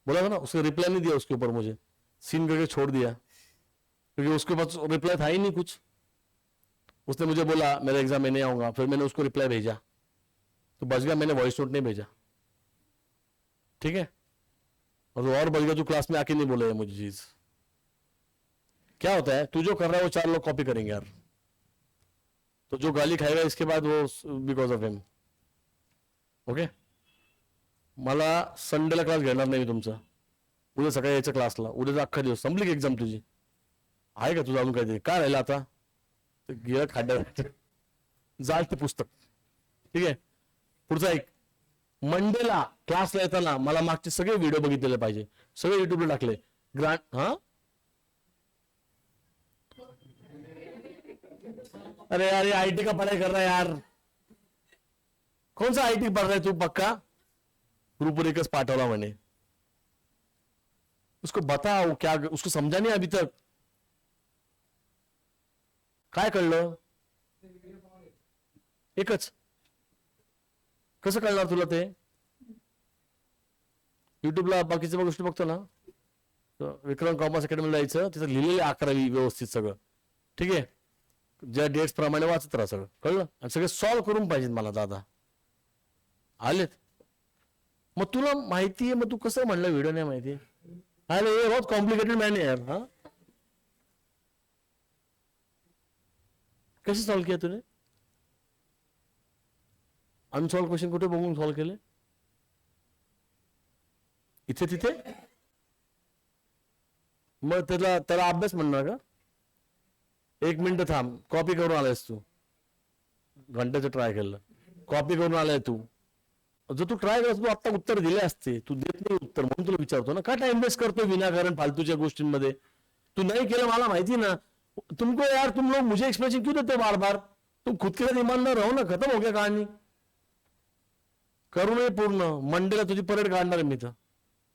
बोला था ना, उसने रिप्लाई नहीं दिया उसके ऊपर, मुझे सीन करके छोड़ दिया क्योंकि उसके पास रिप्लाई था ही नहीं कुछ. उसने मुझे बोला मेरा एग्जाम में नहीं आऊंगा, फिर मैंने उसको रिप्लाई भेजा तो बच गया. मैंने वॉइस नोट नहीं भेजा. ठीक है? और बच गया जो क्लास में आके नहीं बोले मुझे चीज. क्या होता है, तू जो कर रहा है वो 4 लोग कॉपी करेंगे यार, तो जो गाली खाएगा इसके बाद वो बिकॉज ऑफ हिम. ओके? मला संडेला क्लास घेणार नाही मी तुमचा. उद्या सकाळी यायचं क्लासला. उद्याचा अख्खा दिवस. संपली की एक्झाम तुझी? आहे का तुझं अजून काहीतरी? काय राहिलं आता? गेलं खाड्यात, जाल ते पुस्तक. ठीक आहे? पुढचा एक, मंडेला क्लासला येताना मला मागचे सगळे व्हिडिओ बघितलेले पाहिजे. सगळे युट्यूबला टाकले. ग्रांट. हा, अरे यार आईटी का पढ़ाई कर रहा है यार. कौन सा आईटी पढ़ रहा है तू? पक्का ग्रुप पर एकच पाठवला मैंने. उसको बताओ क्या, उसको समझा नहीं अभी तक. काय कळलं? एकच. कसं कळणार तुला ते? युट्यूबला बाकीच्या गोष्टी बघतो ना, विक्रम कॉमर्स अकॅडमीला जायचं, तिथं लिहिलेलं 11वी व्यवस्थित सगळं. ठीक आहे? ज्या डेट्स प्रमाणे वाचत राहा सगळं. कळलं? आणि सगळे सॉल्व्ह करून पाहिजेत मला दादा. आलेत. मग तुला माहिती आहे, मग तू कसं म्हणलं व्हिडिओ नाही माहिती? अरे ये बहुत कॉम्प्लिकेटेड मॅन यार. हा कसं सॉल्व किया तूने? अनसॉल्व क्वेश्चन कुठे बघून सॉल्व केले? इथे तिथे? मग त्याला त्याला अभ्यास म्हणणार का? 1 मिनिट थांब. कॉपी करून आलायस तू, घंट्याचं ट्राय केलं, कॉपी करून आलाय तू. जर तू ट्राय करत तू आता उत्तर दिले असते, तू देत नाही उत्तर, म्हणून तुला विचारतो ना. का टाइम वेस्ट करतोय विनाकारण फालतूच्या गोष्टींमध्ये? तू नहीं केलं मला माहिती ना. तुमको यार तुम लोग मुझे एक्सप्रेशन क्यों देते हो बार बार? तुम खुद के साथ ईमानदार रहो ना. खत्म हो गया कहानी. करू नये पूर्ण. मंडेला तुझी परेड काढणार मी तर.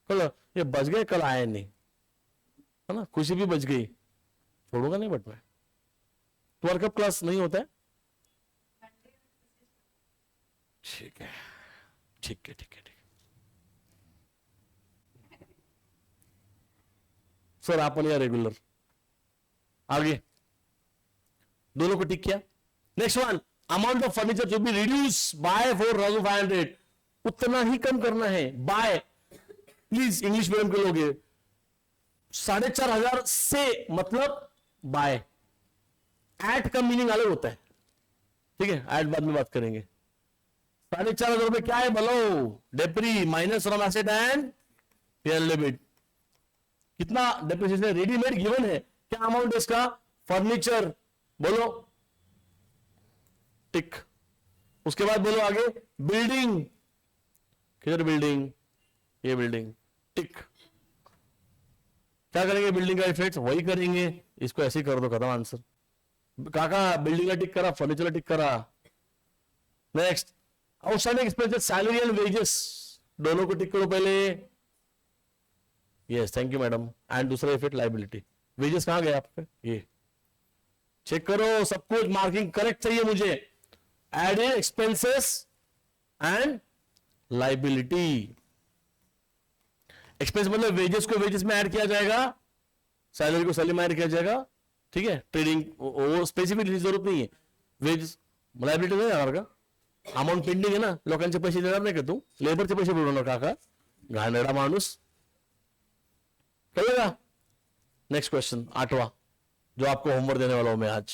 कल ये बच गए, कल आए नहीं, है ना. खुशी भी बच गई. छोड़ूंगा नहीं बट मैं. तुम्हारा कब क्लास नहीं होता है? ठीक है ठीक है ठीक है ठीक है. सर अपन या रेगुलर. आगे दोनों को टिक किया. Next one, amount of furniture to be reduce by 4,500. उतना ही कम करना है. बाय प्लीज इंग्लिश मीडियम के लोग 4,500 से मतलब बाय. एट का मीनिंग अलग होता है, ठीक है. एट बाद में बात करेंगे. 4,500 रुपए क्या है बोलो? डेप्री minus from asset and PNL debit. कितना डेप्रिसिएशन रेडीमेड गिवन है. क्या अमाउंट है इसका? फर्नीचर. बोलो टिक. उसके बाद बोलो आगे बिल्डिंग. किधर बिल्डिंग? ये बिल्डिंग. टिक. क्या करेंगे बिल्डिंग का इफेक्ट? वही करेंगे. इसको ऐसे ही कर दो, खत्म आंसर. काका बिल्डिंग का टिक करा, फर्नीचर का टिक करा. Next, outstanding expenses salary and wages, दोनों को टिक करो पहले. Yes thank you madam. And दूसरा इफेक्ट लाइबिलिटी. वेजेस कहां गए आपके? ये चेक करो सब कुछ. मार्किंग करेक्ट चाहिए मुझे. Added expenses and liability. Expense मतलब वेजेस को वेजेस में ऐड किया जाएगा, सैलरी को सैलरी में ऐड किया जाएगा, ठीक है. ट्रेडिंग वो स्पेसिफिक जरूरत नहीं है. वेजेस लाइबिलिटी नाही जाणार का? अमाऊंट पेंडिंग आहे ना, लोकांचे पैसे देणार नाही का तू? लेबरचे पैसे बुडवणार काका? घाणेरडा माणूस. कळेगा? नेक्स्ट क्वेश्चन 8वां जो आपको होमवर्क देने वाला हूं मैं आज.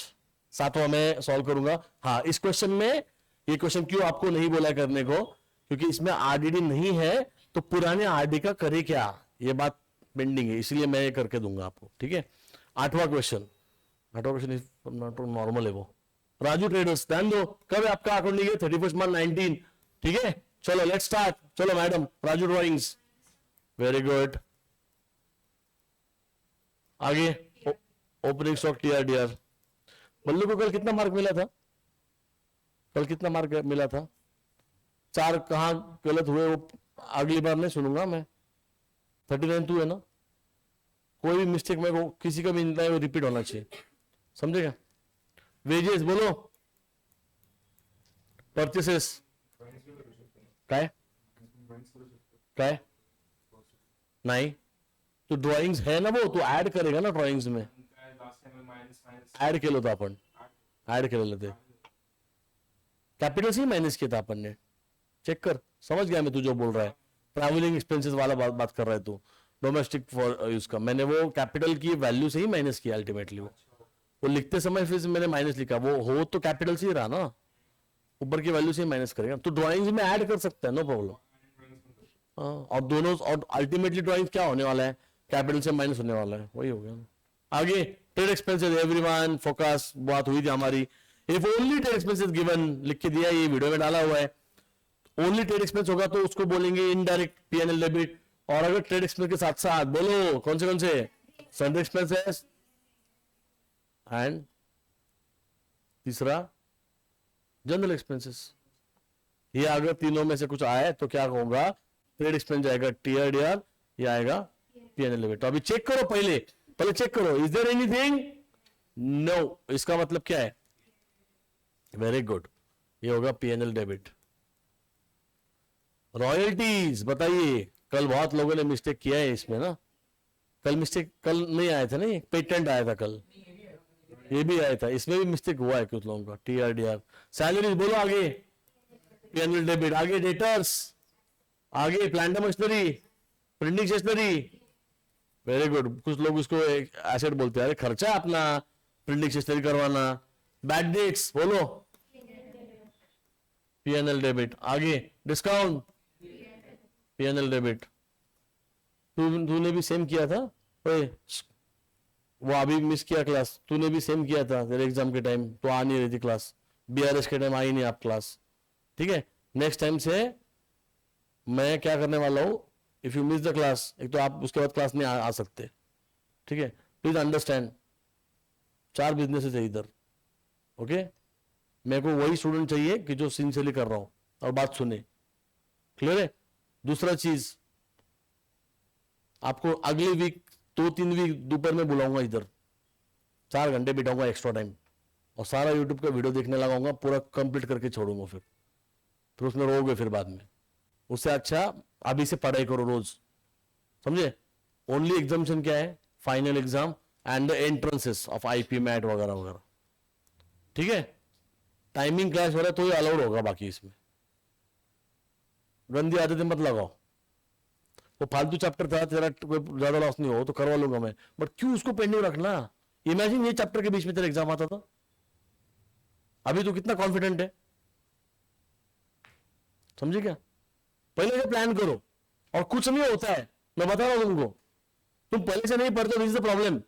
7वां मैं सॉल्व करूंगा. हाँ, इस क्वेश्चन में, ये क्वेश्चन क्यों आपको नहीं बोला करने को? क्योंकि इसमें आरडीडी नहीं है, तो पुराने आरडी का करे क्या, ये बात पेंडिंग है, इसलिए मैं ये करके दूंगा आपको, ठीक है. 8वां क्वेश्चन नॉर्मल है वो. राजू ट्रेडर्स, ध्यान दो. कब है आपका अकाउंट? लिखिए 31 मार्च 19, ठीक है. चलो लेट्स स्टार्ट. चलो madam, Raju drawings. Very good. आगे ओपनिंग स्टॉक टीआरडीआर. मल्लू को कल कितना मार्क मिला था? कल कितना मार्क मिला था? 4 कहां गलत हुए वो अगली बार नहीं सुनूंगा मैं. 39 तू है ना. कोई भी मिस्टेक मेरे को किसी का भी नहीं, वो रिपीट होना चाहिए, समझेगा. वेजेस बोलो. परचेसेस काय काय नाही. तो ड्रॉइंग्स है ना, वो तो ऐड करेगा ना ड्रॉइंग्स में. ऐड केलं होतं आपण, ऐड केलेलं ते. कैपिटल से ही माइनस किया था अपन ने. चेक कर, समझ गया मैं तू जो बोल रहा है. ट्रैवलिंग एक्सपेंसेस वाला बात कर रहा है तू. डोमेस्टिक फॉर यूज का मैंने वो कैपिटल की वैल्यू से ही माइनस किया अल्टीमेटली. वो लिखते समय फिर मैंने माइनस लिखा. वो हो तो कैपिटल से ही रहा ना, ऊपर की वैल्यू से ही माइनस करेगा. तो ड्राइंग्स में ऐड कर सकता है, नो प्रॉब्लम. और दोनों, और अल्टीमेटली ड्राइंग क्या होने वाला है? कैपिटल से माइनस होने वाला है. वही हो गया. आगे ट्रेड एक्सपेंसेस. Everyone focus. बात हुई थी हमारी. If only trade expenses given, लिख के दिया, ये वीडियो में डाला हुआ है. ओनली ट्रेड एक्सपेंस होगा तो उसको बोलेंगे इनडायरेक्ट पीएनएल डेबिट. और अगर ट्रेड एक्सपेंस के साथ साथ बोलो कौन से सन्ड्री एक्सपेंसेस एंड तीसरा जनरल एक्सपेंसेस. ये अगर तीनों में से कुछ आए तो क्या होगा? ट्रेड एक्सपेंस जाएगा टीआरडीआर, ये आएगा पीएनएल डेबिट. तो अभी चेक करो, पहले चेक करो. Is there anything? नो. इसका मतलब क्या है? वेरी गुड, ये होगा पीएनएल डेबिट. रॉयल्टीज बताइए. कल बहुत लोगों ने मिस्टेक किया है इसमें ना. कल मिस्टेक कल नहीं आया था, नहीं पेटेंट आया था कल, ये भी आया था, इसमें भी मिस्टेक हुआ है कुछ लोगों का. टीआरडीआर. सैलरीज बोलो आगे. P&L debit. आगे डेटर्स, आगे plant machinery, printing stationery, very good. कुछ लोग उसको एसेट बोलते हैं, अरे खर्चा अपना प्रिंटिंग स्टेशनरी करवाना। बैड डेट्स बोलो, P&L डेबिट। आगे डिस्काउंट, P&L डेबिट। तूने भी सेम किया था ओए, वो अभी मिस किया क्लास, तूने भी सेम किया था तेरे एग्जाम के टाइम, तो आ नहीं रही थी क्लास, BRS के टाइम आई नहीं आप क्लास, ठीक है। नेक्स्ट टाइम से मैं क्या करने वाला हूं, if you miss the class, एक तो आप उसके बाद क्लास नहीं आ सकते, ठीक है। प्लीज अंडरस्टैंड, 4 बिजनेसेस है इधर, ओके। मेरे को वही स्टूडेंट चाहिए कि जो सिंसियरली कर रहा हूं और बात सुने, क्लियर है। दूसरा चीज, आपको अगली वीक 2-3 वीक दोपहर में बुलाऊंगा इधर, 4 घंटे बिठाऊंगा एक्स्ट्रा टाइम, और सारा यूट्यूब का वीडियो देखने लगाऊंगा, पूरा कंप्लीट करके छोड़ूंगा, फिर उसमें रोगे फिर बाद में। उससे अच्छा अभी से पढ़ाई करो रोज, समझे। ओनली एग्जामिनेशन क्या है, final exam and the entrances of IP mat वगैरह वगैरह, ठीक है। टाइमिंग क्लास हो रहा है तो ये अलाउड होगा, बाकी इसमें गंदी आदतें मत लगाओ। वो फालतू चैप्टर था तेरा, कोई ज्यादा लॉस नहीं हो तो करवा लूंगा मैं, बट क्यों उसको पेंडिंग रखना। इमेजिन ये चैप्टर के बीच में तेरा एग्जाम आता था, अभी तो कितना कॉन्फिडेंट है, समझे क्या। पहले से प्लान करो, और कुछ नहीं होता है, मैं बता रहा हूं तुमको, तुम पहले से नहीं पढ़ते, दिस इज द प्रॉब्लम।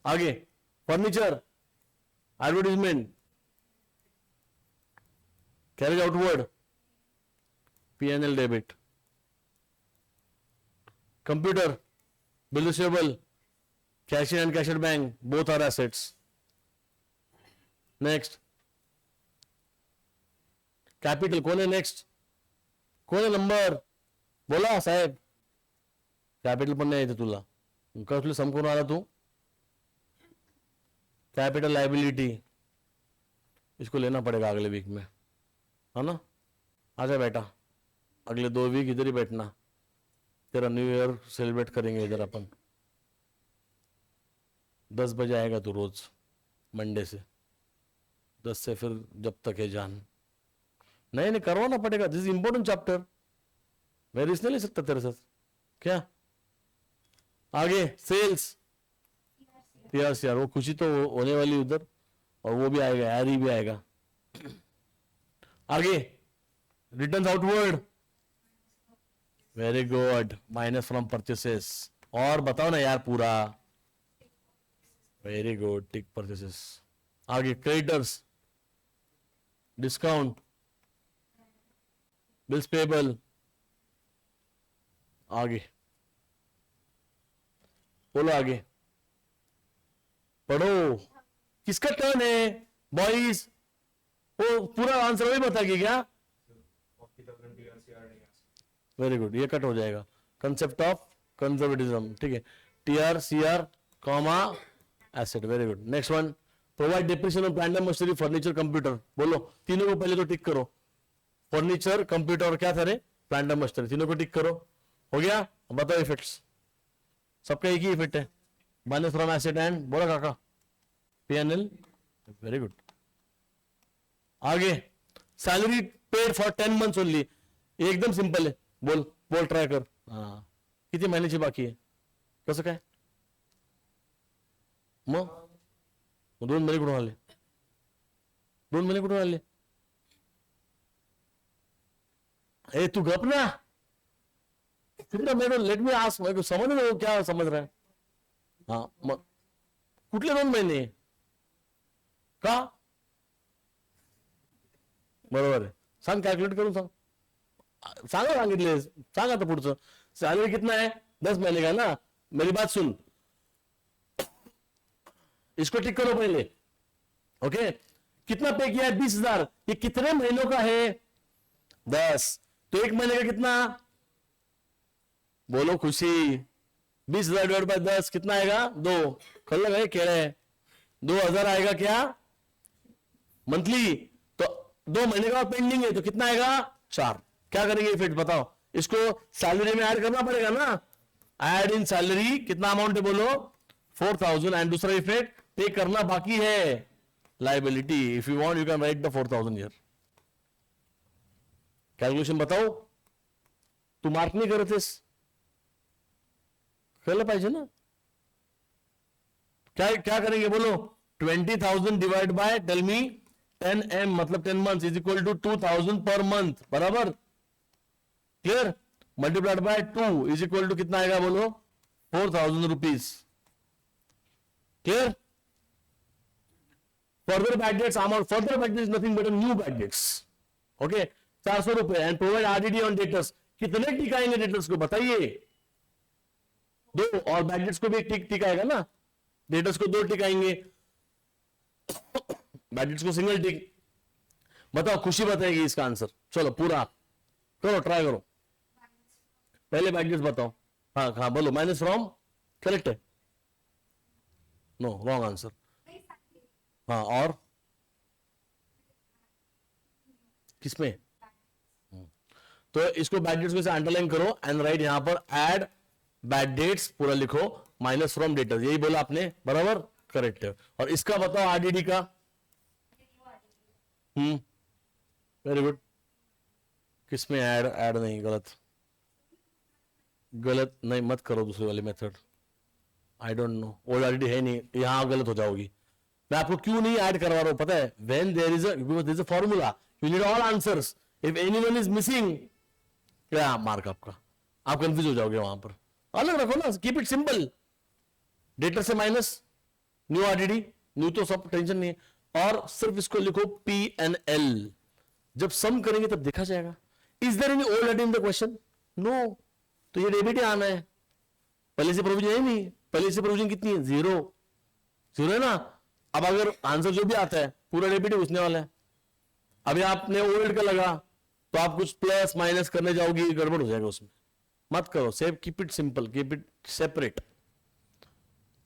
आगे furniture, advertisement, carriage outward, P&L debit. Computer, bill receivable, cashier and cashier bank, both are assets. Next, capital, कौन है next? कौन है नंबर? बोला साहेब, कैपिटल पण नाही येते तुला, कसले सम करून आला तू। कैपिटल लाइबिलिटी, इसको लेना पड़ेगा अगले वीक में, है ना। आजा बेटा, अगले 2 वीक इधर ही बैठना, तेरा न्यू ईयर सेलिब्रेट करेंगे इधर अपन। 10 बजे आएगा तू रोज, मंडे से 10 से फिर जब तक है जान। नहीं करवाना पड़ेगा, दिस इज इंपॉर्टेंट चैप्टर, मैं रिस्क नहीं ले सकता तेरे साथ क्या। आगे सेल्स, TRCR, वो खुशी तो होने वाली उधर, और वो भी आएगा, एरी भी आएगा। आगे return outward, very good, minus from purchases. और बताओ ना यार पूरा, वेरी गुड, टिक परचेसेस। आगे क्रेडिटर्स, डिस्काउंट, बिल्स पेबल। आगे बोलो, आगे पढ़ो, किसका टर्न है बॉयज, वो पूरा आंसर वही बताएगी क्या। वेरी गुड, ये कट हो जाएगा, कंसेप्ट ऑफ कंजर्वेटिज्म, ठीक है। TRCR comma asset, very good. Next one, provide depreciation on plant and machinery, furniture, computer. बोलो, तीनों को पहले तो टिक करो, फर्नीचर, कंप्यूटर और क्या था रे, प्लांट एंड मशीनरी, तीनों को टिक करो, हो गया। बताओ इफेक्ट्स, सबका एक ही इफेक्ट है, माइनस फ्रॉम एसेट एंड, बोला काका, P&L, वेरी गुड। आगे salary paid for 10 months only, एकदम सिंपल है, बोल बोल ट्राय कर। हाँ, किती महिन्याची बाकी आहे, कसं काय मग 2 महिने कुठून आले, 2 महिने कुठून आले। ए तू गप ना, मेरे लेट मी आस्क, मेरे को समझ रहे हो क्या समझ रहा है। हाँ मग कुठले 2 महिने का, बरोबर आहे, सांग कॅल्क्युलेट करून सांग, सांगा, सांगितले सांगा आता पुढचं। सैलरी कितना है, 10 महीने का ना। मेरी बात सुन, इसको टिक करो पहले, ओके। कितना पे किया है, 20,000, ये कितने महीनों का है, 10, तो 1 महीने का कितना, बोलो खुशी, 20,000 डिवाइड बाय 10 कितना आएगा, 2, कल लगा केड़े 2,000 आएगा क्या मंथली, तो 2 महीने का पेंडिंग है, तो कितना आएगा 4। क्या करेंगे इफेक्ट बताओ, इसको सैलरी में ऐड करना पड़ेगा ना, ऐड इन सैलरी, कितना अमाउंट है बोलो 4,000, एंड दूसरा इफेक्ट पे करना बाकी है liability, if you want you can write the 4,000 here. Calculation बताओ, तू मार्क नहीं करत आहेस, कळलं पाहिजे ना. क्या क्या करेंगे बोलो, 20,000 divide by, tell me, 10M मतलब 10 month is equal to 2,000 per month, बराबर, clear. Multiplied by 2 is equal to कितना आएगा बोलो, 4,000 rupees, clear. Further bad debts amount, further bad debts nothing but new bad debts, okay, 400 रुपए. And provide RDD on debtors, कितने टिकाएंगे debtors को बताइए, 2, और बैड डेट्स को भी एक टिकाएगा ना, डेटर्स को 2 टिकाएंगे, बैड डेट्स को सिंगल टिक. बताओ, खुशी बताएगी इसका आंसर. चलो पूरा करो, ट्राई करो, पहले बैड डेट्स बताओ. हाँ हाँ बोलो, माइनस फ्रॉम, करेक्ट है, नो रॉन्ग आंसर. हाँ और किसमें, तो इसको बैड डेट्स में से अंडरलाइन करो एंड राइट यहां पर ऐड बैड डेट्स पूरा लिखो, माइनस फ्रॉम डेटर्स, यही बोला आपने, बराबर, करेक्ट है. और इसका बताओ आरडीडी का, वेरी गुड. किसमें ऐड, ऐड नहीं, गलत, गलत नहीं, मत करो दूसरी वाली method, I don't no, old RDD है नहीं, यहां गलत हो जाओगी. मैं आपको क्यों नहीं ऐड करवा रहा हूं पता है, when there is a formula, you need all answers, if anyone is missing, क्या मार्क आपका, आप कंफ्यूज हो जाओगे वहां पर. अलग रखो ना, कीप इट सिंपल, डेटर से माइनस, न्यू आरडीडी, न्यू तो सब टेंशन नहीं है, और सिर्फ इसको लिखो P&L. जब सम करेंगे तब देखा जाएगा. Is there any old item in the question, no, तो ये डेबिट ही आना है, पहले से प्रोविजन है नहीं, पहले से प्रोविजन कितनी है, 0 है ना. अब अगर आंसर जो भी आता है पूरा डेबिट ही घुसने वाला है. अभी आपने ओल्ड का लगा तो आप कुछ प्लस माइनस करने जाओगी, गड़बड़ हो जाएगा उसमें, मत करो. Save, keep it simple, keep it separate.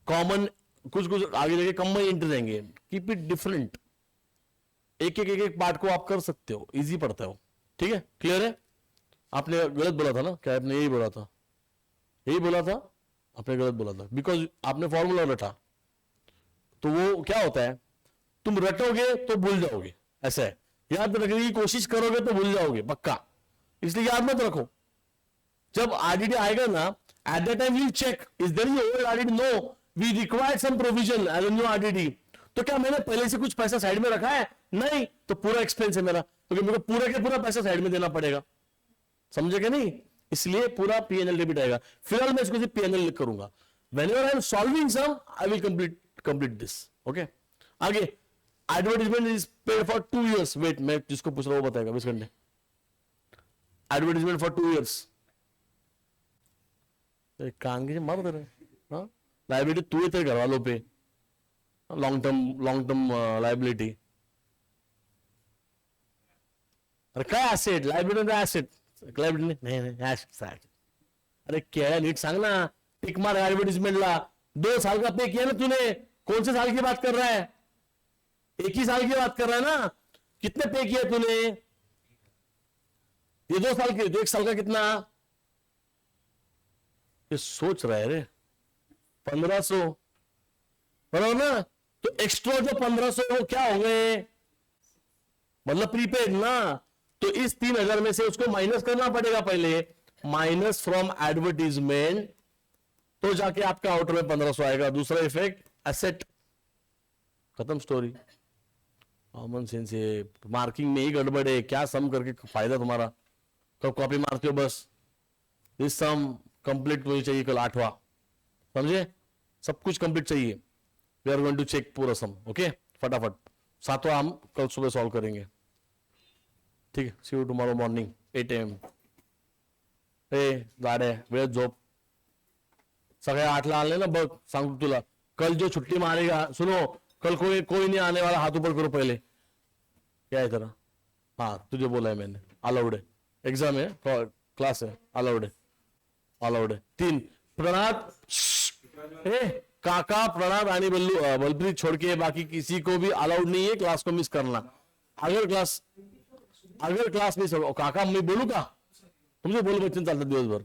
Common कुछ कुछ आगे जाके कम में इंटर जाएंगे, कीप इट डिफरेंट. एक पार्ट को आप कर सकते हो, इजी पड़ता है वो, ठीक है, क्लियर है. आपने गलत बोला था ना, क्या आपने यही बोला था, यही बोला था, आपने गलत बोला था, बिकॉज आपने फॉर्मूला रटा. तो वो क्या होता है, तुम रटोगे तो भूल जाओगे, ऐसा है, याद रखने की कोशिश करोगे तो भूल जाओगे पक्का, इसलिए याद मत रखो. जब आरडीडी आएगा ना, at that time you check, is there any old RDD, no, we required some provision as a new RDD. तो क्या मैंने पहले से कुछ पैसा साइड में रखा है, नहीं, तो पूरा एक्सपेंस है मेरा, क्योंकि मेरे को पूरा के पूरा पैसा साइड में देना पड़ेगा, समझेगा नहीं, इसलिए पूरा P&L डेबिट आएगा. फिलहाल मैं इसको सिर्फ P&L करूंगा. whenever I am solving sum, I will complete this. okay, आगे, advertisement is paid for 2 years. Wait, मैं जिसको पूछ रहा हूं वो बताएगा 20 घंटे. एडवर्टीजमेंट फॉर 2 years, कान के मार दे रहे. हाँ, लाइबिलिटी तू है तेरे घर वालों पे, लॉन्ग टर्म लाइबिलिटी. अरे काय एसेट, लाइबिलिटी एसेट, लाइबिलिटी नहीं एसेट. अरे क्या नीट सांग ना, टिक मार एडवर्टीजमेंटला. 2 साल का पे किया ना तूने, कौन से साल की बात कर रहा है, एक ही साल की बात कर रहा है ना, कितने पे किया तूने, ये 2 साल के, 1 साल का कितना, ये सोच रहा है रे, 1500, बराबर ना. तो एक्स्ट्रा जो 1500 वो क्या हो गए, मतलब प्रीपेड ना. तो इस 3,000 में से उसको माइनस करना पड़ेगा पहले, माइनस फ्रॉम एडवर्टीजमेंट, तो जाके आपका आउटर में 1500 आएगा. दूसरा इफेक्ट, एसेट, खत्म स्टोरी. कॉमन सेंस है, मार्किंग में ही गड़बड़ है, क्या सम करके फायदा तुम्हारा, कब कॉपी मारते हो बस. दिस सम कंप्लीट होनी चाहिए कल 8वां, समझे, सब कुछ कंप्लीट चाहिए. We are going to check पूरा सम, ओके, फटाफट. 7वां हम कल सुबह सॉल्व करेंगे, ठीक है. सी यू टुमारो मॉर्निंग 8 AM. गाड्या वेळ झोप, सगळ्या 8ला आले ना बघ, सांगतो तुला. कल जो छुट्टी मारेगा, सुनो, कल कोई नहीं आने वाला, हाथ ऊपर करो पहले. क्या है तेरा, हाँ तुझे बोला है मैंने, अलाउड है, एग्जाम है, क्लास है, अलाउड है, अलाउड है. 3 प्रणात, काका प्रणात आणि बलप्रीत छोड़ के बाकी किसी को भी अलाउड नहीं है क्लास को मिस करना. अगर क्लास मिस हो, काका मैं बोलू का, तुमसे बोल बच्चन चलता दिवसभर.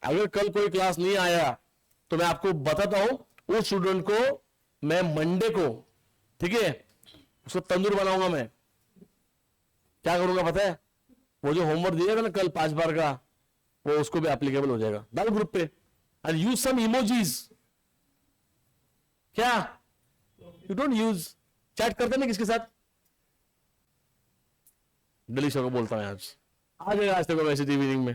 अगर कल कोई क्लास नहीं आया तो मैं आपको बताता हूं, उस स्टूडेंट को मैं मंडे को, ठीक है, उसको तंदूर बनाऊंगा. मैं क्या करूंगा पता है, वो जो होमवर्क दिएगा ना कल 5 बार का, वो उसको भी एप्लीकेबल हो जाएगा। डाल ग्रुप पे एंड यूज सम इमोजीज। क्या यू डोंट यूज? चैट करते ना किसके साथ? दिलीप को बोलता है आज आ जाएगा आज तक मैसेज इवनिंग में।